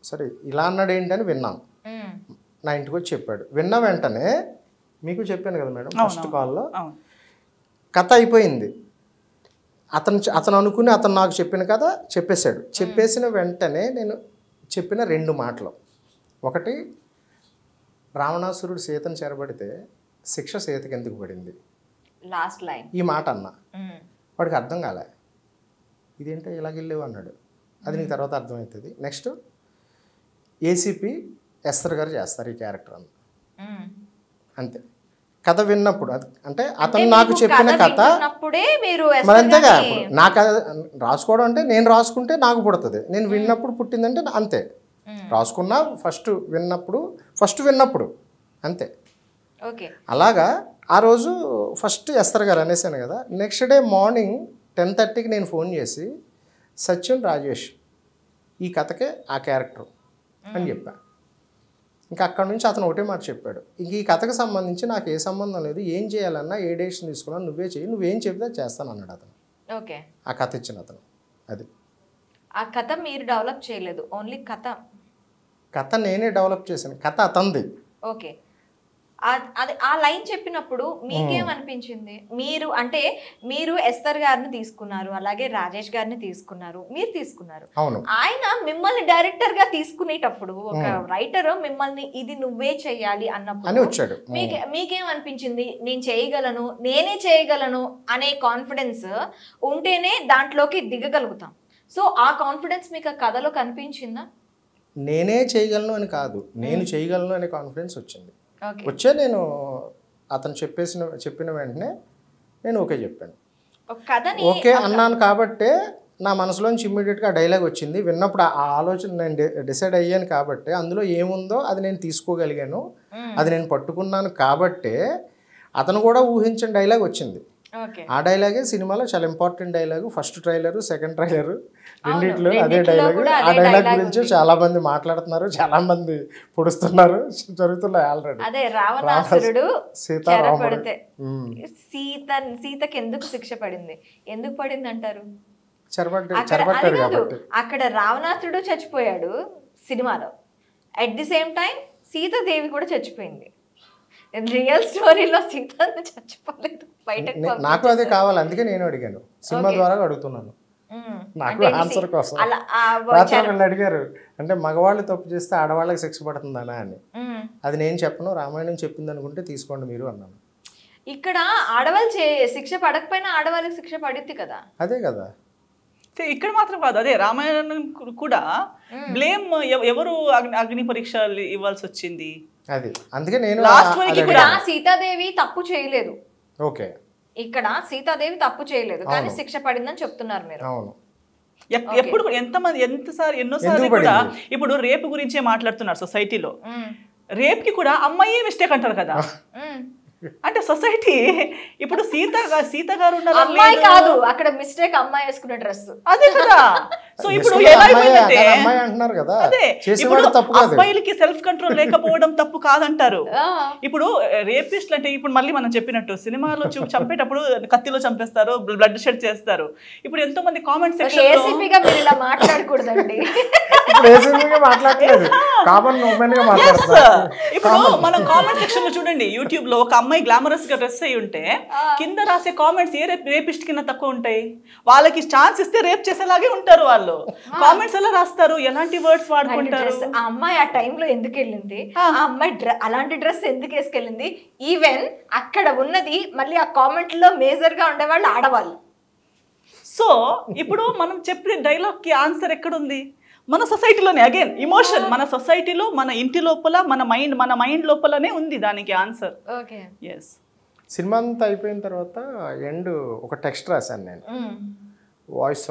సరే ఇలా అన్నాడు ఏంటని విన్నాను. నా ఇంటికి వచ్చి చెప్పాడు. విన్న వెంటనే మీకు చెప్పాను కదా మేడం ఫస్ట్ కాల్లో, కథ అయిపోయింది. అతను అనుకుని అతను నాకు చెప్పిన కథ చెప్పేశాడు. చెప్పేసిన వెంటనే నేను చెప్పిన 2 మాటలు. ఒకటి, రావణాసురుడు సీతను చెరబడితే శిక్ష సీతకి ఎందుకు పడింది, లాస్ట్ లైన్ ఈ మాట అన్నా. వాడికి అర్థం కాలే. ఇదేంటో ఇలాగెళ్ళేవు అన్నాడు. అది నీకు తర్వాత అర్థమవుతుంది. నెక్స్ట్, ఏసీపీ ఎస్తర్ గారు చేస్తారు ఈ క్యారెక్టర్ అన్న. అంతే. కథ విన్నప్పుడు అంటే అతను నాకు చెప్పిన కథ మరి అంతేగా. ఇప్పుడు నా కథ రాసుకోవడం అంటే నేను రాసుకుంటే నాకు పుడుతుంది, నేను విన్నప్పుడు పుట్టిందంటే అంతే. రాసుకున్నా ఫస్ట్ విన్నప్పుడు అంతే. అలాగా ఆ రోజు ఫస్ట్ ఎస్తర్ గారు అనేసాను కదా. నెక్స్ట్ డే మార్నింగ్ 10:30కి నేను ఫోన్ చేసి, సత్యం రాజేష్ ఈ కథకే ఆ క్యారెక్టర్ అని చెప్పా. ఇంకా అక్కడ నుంచి అతను ఒకటే మాట చెప్పాడు, ఇంక ఈ కథకు సంబంధించి నాకు ఏ సంబంధం లేదు, ఏం చేయాలన్నా ఏ డెసిషన్ తీసుకున్నా నువ్వే చేయి, నువ్వేం చెప్తే చేస్తాను అన్నాడు అతను. ఓకే. ఆ కథ ఇచ్చిన అతను. అది ఆ కథ మీరు డెవలప్ చేయలేదు, ఓన్లీ కథ నేనే డెవలప్ చేశాను. కథ అతంది. ఓకే. అది ఆ లైన్ చెప్పినప్పుడు మీకేమనిపించింది? మీరు ఎస్తర్ గారిని తీసుకున్నారు, అలాగే రాజేష్ గారిని తీసుకున్నారు, మీరు తీసుకున్నారు. ఆయన మిమ్మల్ని డైరెక్టర్ గా తీసుకునేటప్పుడు ఒక రైటర్ మిమ్మల్ని ఇది నువ్వే చెయ్యాలి అన్నప్పుడు మీకేమనిపించింది? నేను చేయగలను, నేనే చేయగలను అనే కాన్ఫిడెన్స్ ఉంటేనే దాంట్లోకి దిగగలుగుతాం. సో ఆ కాన్ఫిడెన్స్ మీకు ఆ కథలో కనిపించిందా? నేనే చేయగలను అని కాదు, నేను చేయగలను అనే కాన్ఫిడెన్స్ వచ్చింది. నేను అతను చెప్పిన వెంటనే నేను ఓకే చెప్పాను. ఓకే అన్నాను కాబట్టే నా మనసులోంచి ఇమ్మీడియట్గా ఆ డైలాగ్ వచ్చింది. విన్నప్పుడు ఆ ఆలోచన నేను డిసైడ్ అయ్యాను కాబట్టి అందులో ఏముందో అది నేను తీసుకోగలిగాను, అది నేను పట్టుకున్నాను కాబట్టే అతను కూడా ఊహించిన డైలాగ్ వచ్చింది. ఆ డైలాగే సినిమాలో చాలా important dialogue. First trailer, second trailer రెండిట్లో అదే డైలాగు. ఆ డైలాగ్ గురించి చాలా మంది మాట్లాడుతున్నారు, చాలా మంది పొడుస్తున్నారు, జరుగుతున్నాయి ఆల్రెడీ. అదే రావణాసురుడు చెరపడితే సీతకి ఎందుకు శిక్ష పడింది, ఎందుకు పడింది అంటారు? చెరపట్టాడు కాబట్టి. అక్కడ రావణాసురుడు చచ్చిపోయాడు సినిమాలో, at the same time Sitadevi కూడా చచ్చిపోయింది. రియల్ స్టోరీలో సీత చచ్చిపోలేదు, బయటకు. నాకు అదే కావాలి, అందుకే నేను అడిగాను, సినిమా ద్వారా అడుగుతున్నాను. నాకు ఆన్సర్ కోసం రాత్రి అడిగారు, అంటే మగవాళ్ళు తప్పు చేస్తే ఆడవాళ్ళకి శిక్ష పడుతుందనా అని. అది నేను చెప్పను, రామాయణం చెప్పింది అనుకుంటే తీసుకోండి మీరు అన్నాను. ఇక్కడ ఆడవాళ్ళు శిక్ష పడకపోయినా ఆడవాళ్ళకి శిక్ష పడుద్ది కదా. అదే కదా ఇక్కడ మాత్రం కాదు, అదే రామాయణం కూడా బ్లేమ్ ఎవరు అగ్ని పరీక్ష ఇవ్వాల్సి వచ్చింది. అది అందుకే నేను సీతాదేవి తప్పు చేయలేదు. ఓకే, ఇక్కడ సీతాదేవి తప్పు చేయలేదు కానీ శిక్ష పడిందని చెప్తున్నారు మీరు. అవును. ఎప్పుడు ఎన్నోసార్లు కూడా ఇప్పుడు రేపు గురించే మాట్లాడుతున్నారు సొసైటీలో. రేప్ కి కూడా అమ్మాయి మిస్టేక్ అంటారు కదా. అంటే సొసైటీ ఇప్పుడు సీత గారు అమ్మాయి కాదు, అక్కడ మిస్టేక్ అమ్మాయి వేసుకునే డ్రెస్ అదే కదా. సో ఇప్పుడు అబ్బాయిలకి సెల్ఫ్ కంట్రోల్ లేకపోవడం తప్పు కాదంటారు. ఇప్పుడు రేపిస్ట్లు అంటే ఇప్పుడు మళ్ళీ మనం చెప్పినట్టు సినిమాలో చంపేటప్పుడు కత్తిలో చంపేస్తారు, బ్లడ్ షెడ్ చేస్తారు. ఇప్పుడు ఎంతో మంది కామెంట్ సెక్షన్ ఇలా మాట్లాడకూడదండి. ఇప్పుడు మనం కామెంట్ సెక్షన్ లో చూడండి, యూట్యూబ్ లో ఒక అమ్మాయి గ్లామరస్ గా డ్రెస్ అయి ఉంటే కింద రాసే కామెంట్స్ ఏ రేపిస్ట్ కింద తక్కువ ఉంటాయి. వాళ్ళకి ఛాన్స్ ఇస్తే రేప్ చేసేలాగే ఉంటారు వాళ్ళు. కామెంట్స్ ఎలా రాస్తారు, ఎలాంటి వర్డ్స్ వాడుకుంటారు. ఆ అమ్మాయి ఆ టైంలో ఎందుకు వెళ్ళింది, ఆ అమ్మాయి అలాంటి డ్రెస్ ఎందుకు వేసుకెళ్ళింది, ఈవెన్ అక్కడ ఉన్నది మళ్ళీ ఆ కామెంట్ లో మేజర్ గా ఉండేవాళ్ళు ఆడవాళ్ళు. సో ఇప్పుడు మనం చెప్పిన డైలాగ్ కి ఆన్సర్ ఎక్కడుంది? మన సొసైటీలోనే. అగైన్ ఇమోషన్ మన సొసైటీలో, మన ఇంటి లోపల, మన మైండ్ లోపలనే ఉంది దానికి ఆన్సర్. ఎస్. సినిమా అంతా అయిపోయిన తర్వాత ఎండ్ ఒక టెక్స్ట్ రాశాను నేను, వాయిస్.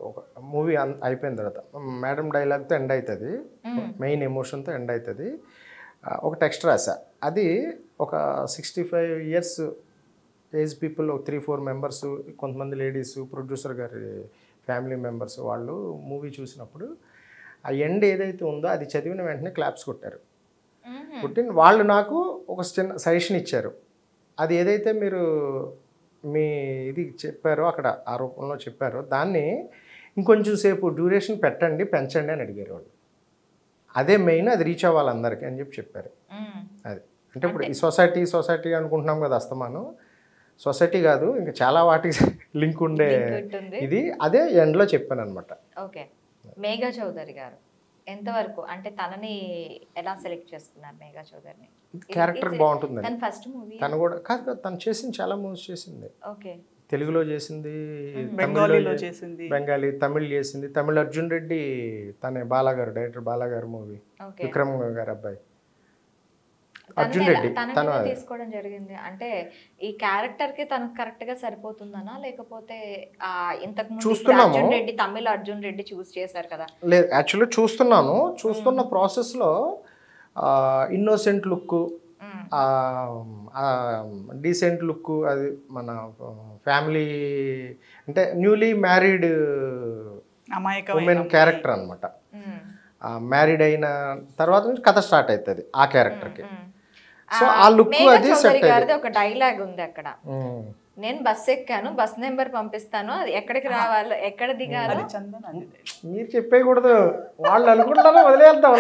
ఒక మూవీ అయిపోయిన తర్వాత మేడం డైలాగ్తో ఎండ్ అవుతుంది, మెయిన్ ఎమోషన్తో ఎండ్ అవుతుంది. ఒక టెక్స్ట్ రాశా. అది ఒక 65 years ఏజ్ పీపుల్, 3-4 members, కొంతమంది లేడీస్, ప్రొడ్యూసర్ గారి ఫ్యామిలీ మెంబర్స్ వాళ్ళు మూవీ చూసినప్పుడు ఆ ఎండ్ ఏదైతే ఉందో అది చదివిన వెంటనే క్లాప్స్ కొట్టారు. కొట్టిన వాళ్ళు నాకు ఒక చిన్న సజెషన్ ఇచ్చారు. అది ఏదైతే మీరు మీ ఇది చెప్పారో అక్కడ ఆ రూపంలో చెప్పారో దాన్ని ఇంకొంచెం సేపు డ్యూరేషన్ పెంచండి అని అడిగారు వాళ్ళు. అదే మెయిన్, అది రీచ్ అవ్వాలి అందరికీ అని చెప్పారు. అది అంటే ఇప్పుడు ఈ సొసైటీ అనుకుంటున్నాం కదా అస్తమానం, సొసైటీ కాదు ఇంకా చాలా వాటికి లింక్ ఉండే ఇది, అదే ఎండ్లో చెప్పాను అనమాట. ఓకే, మేఘా చౌదరి గారు ఎంతవరకు అంటే తనని ఎలా సెలెక్ట్ చేసుకున్నారు? మేఘా చౌదరిని క్యారెక్టర్ బాగుంటుంది. తన ఫస్ట్ మూవీ తను కూడా కాదు, తను చేసింది చాలా మూవీస్ చేసింది. ఓకే, తెలుగులో చేసింది, బెంగాలీలో చేసింది, బెంగాలీ, తమిళ్ చేసింది. తమిళ్ అర్జున్ రెడ్డి తనే బాలాగారు, డైరెక్టర్ బాలాగారు మూవీ, విక్రమ్ గారు అబ్బాయి అర్జున్ రెడ్డి తను తీసుకోవడం జరిగింది. అంటే ఈ క్యారెక్టర్ కి తనకు కరెక్ట్ గా సరిపోతుందనా, లేకపోతే ఇంతకు ముందు అర్జున్ రెడ్డి, తమిళ అర్జున్ రెడ్డి చూస్ చేశారు కదా? లేదు, యాక్చువల్లీ చూస్తున్న ప్రాసెస్ లో ఇన్నోసెంట్ లుక్, డీసెంట్ లుక్, అది మన ఫ్యామిలీ అంటే న్యూలీ మ్యారీడ్ ఉమెన్ క్యారెక్టర్ అనమాట. మ్యారీడ్ అయిన తర్వాత నుంచి కథ స్టార్ట్ అవుతుంది ఆ క్యారెక్టర్కి. సో ఆ లుక్ అది సెట్ అయ్యింది. ఒక డైలాగ్ ఉంది అక్కడ, నేను బస్ ఎక్కాను, బస్ నెంబర్ పంపిస్తాను, అది ఎక్కడికి రావాలో, ఎక్కడ దిగాలో. మీరు చెప్పేయకూడదు, వాళ్ళు అనుకుంటారో వదిలేద్దాం.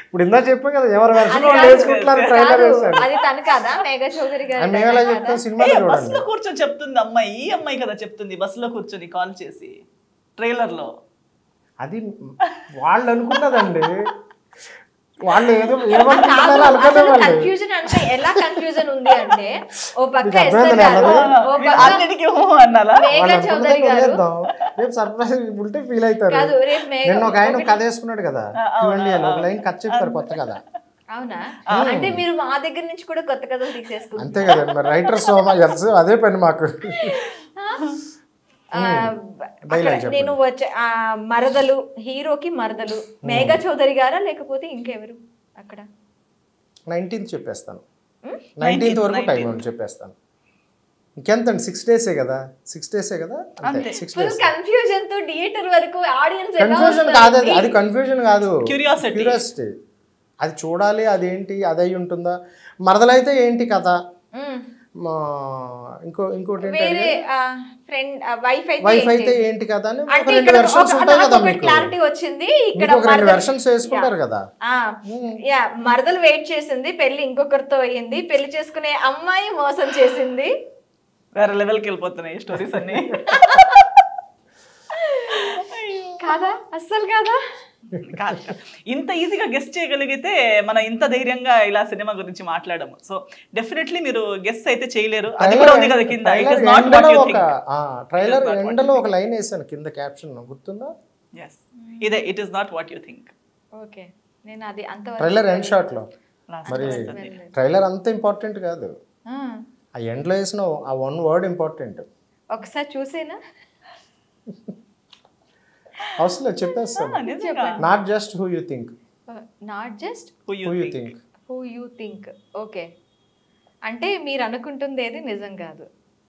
ఇప్పుడు ఇందా చెప్పా కదా, ఎవరు వెర్షన్ వాళ్ళు వేసుకుంటున్నారు. ట్రైలర్ వేశారు, అది తను కదా మేఘా చౌదరి గారు. మేము ఎలా చెప్తాం, సినిమా బస్సులో కూర్చొని చెప్తుంది అమ్మాయి, ఈ అమ్మాయి కదా చెప్తుంది బస్సులో కూర్చొని కాల్ చేసి ట్రైలర్ లో. అది వాళ్ళు అనుకున్నదండి, వాళ్ళు ఏదో ఏమనుకుంటారో అనుకునే వాళ్ళు. కన్ఫ్యూజన్ అంటే ఎలా కన్ఫ్యూజన్ ఉంది అంటే, ఓ పక్క మేఘా చౌదరి గారు సర్ప్రైజ్ ఉంటే ఫీల్ అవుతారు. నిన్న ఒక ఆయన కథ వేసుకున్నాడు కదా, ఒక లైన్ కథ చెప్తారు కొత్త కథ. అవునా? అంటే మీరు మా దగ్గర నుంచి కూడా కొత్త కథలు తీసేసుకుంటారు. అంతే కదా మరి, రైటర్స్ అదే పని మాకు. నేను వచ్చే మరదలు, హీరోకి మరదలు మేఘా చౌదరి గారా లేకపోతే ఇంకెవరు అక్కడ? 19th చెప్పేస్తాను, 19th వరకు టైం ఉంది చెప్పేస్తాను. ఇంకెంతండి, 6 days కదా, 6 days కదా, అంతే. 6 days కన్ఫ్యూజన్ తో థియేటర్ వరకు ఆడియన్స్ కన్ఫ్యూజన్ కాదు, అది కన్ఫ్యూజన్ కాదు, క్యూరియాసిటీ. అది చూడాలి, అదేంటి, అది అయి ఉంటుందా. మరదలైతే ఏంటి కథ, ఇంకోటి వైఫ్ అయితే ఏంటి కదా అని ఒక 2 వెర్షన్స్ ఉంటాయి కదా మీకు. క్లారిటీ వచ్చింది ఇక్కడ, ఒక 2 వెర్షన్స్ వేసుకుంటారు కదా. మరదలు వెయిట్ చేసింది, పెళ్లి ఇంకొకరితో అయ్యింది, పెళ్లి చేసుకునే అమ్మాయి మోసం చేసింది, వేరే లెవెల్కి వెళ్ళిపోతున్నాయి స్టోరీస్ అన్ని. కాదా? అస్సలు కాదా? ఇంత ఈజీగా గెస్ చేయగలిగితే మనం ఇంత ధైర్యంగా ఇలా సినిమా గురించి మాట్లాడము. సో డెఫినెట్లీ మీరు గెస్ అయితే చేయలేరు. అది కూడా ఉంది కదా కింద, it is not what you think. Trailer ఎండ్లో ఒక లైన్ వేసాను కింద క్యాప్షన్, గుర్తుందా? yes, ఇదే it is not what you think. Okay, నేను అది అంత ట్రైలర్ ఎండ్ షాట్ లో. మరి ట్రైలర్ అంత ఇంపార్టెంట్ కాదు, ఆ ఎండ్లో వేసిన ఆ 1 word ఇంపార్టెంట్. ఒకసారి చూసేనా? అవసరం చెప్పేస్తాను. Not just who you think, not just who you think, who you think. Okay, అంటే మీరు అనుకుంటుంది ఏది నిజం కాదు.